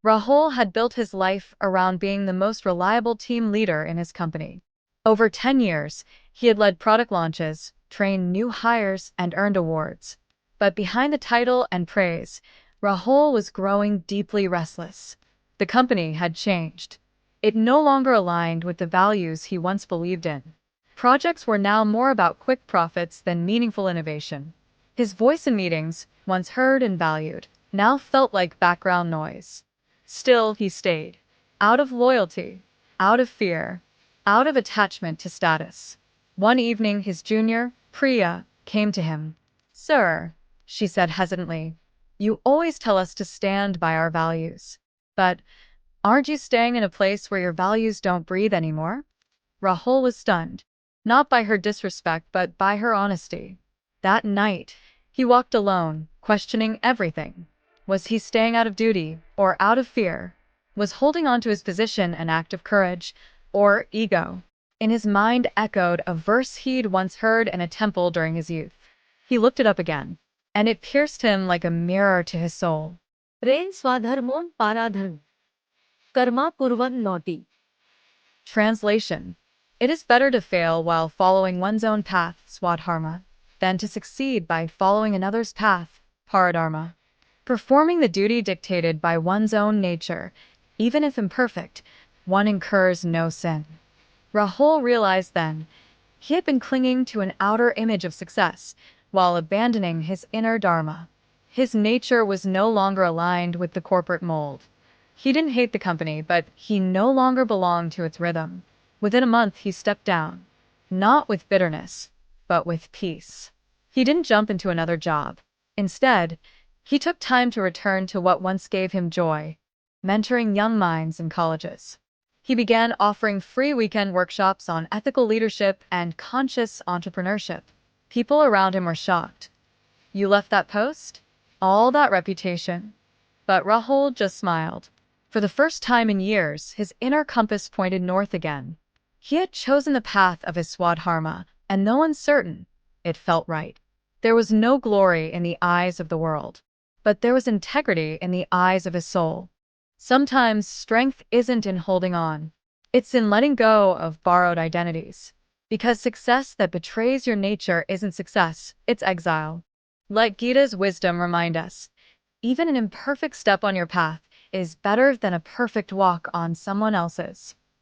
Rahul had built his life around being the most reliable team leader in his company. Over 10 years, he had led product launches, trained new hires, and earned awards. But behind the title and praise, Rahul was growing deeply restless. The company had changed. It no longer aligned with the values he once believed in. Projects were now more about quick profits than meaningful innovation. His voice in meetings, once heard and valued, now felt like background noise. Still, he stayed. Out of loyalty, out of fear, out of attachment to status. One evening, his junior, Priya, came to him. "Sir," she said hesitantly, "you always tell us to stand by our values. But aren't you staying in a place where your values don't breathe anymore?" Rahul was stunned, not by her disrespect but by her honesty. That night, he walked alone, questioning everything. Was he staying out of duty, or out of fear? Was holding on to his position an act of courage, or ego? In his mind echoed a verse he'd once heard in a temple during his youth. He looked it up again, and it pierced him like a mirror to his soul. Ren swadharmon paradharm. Karma kurvan noti. Translation: it is better to fail while following one's own path, Swadharma, than to succeed by following another's path, Paradharma. Performing the duty dictated by one's own nature, even if imperfect, one incurs no sin. Rahul realized then he had been clinging to an outer image of success while abandoning his inner dharma. His nature was no longer aligned with the corporate mold. He didn't hate the company, but he no longer belonged to its rhythm. Within a month, he stepped down, not with bitterness, but with peace. He didn't jump into another job. Instead, he took time to return to what once gave him joy, mentoring young minds in colleges. He began offering free weekend workshops on ethical leadership and conscious entrepreneurship. People around him were shocked. "You left that post? All that reputation?" But Rahul just smiled. For the first time in years, his inner compass pointed north again. He had chosen the path of his Swadharma, and though uncertain, it felt right. There was no glory in the eyes of the world, but there was integrity in the eyes of his soul. Sometimes strength isn't in holding on. It's in letting go of borrowed identities. Because success that betrays your nature isn't success, it's exile. Let Gita's wisdom remind us, even an imperfect step on your path is better than a perfect walk on someone else's.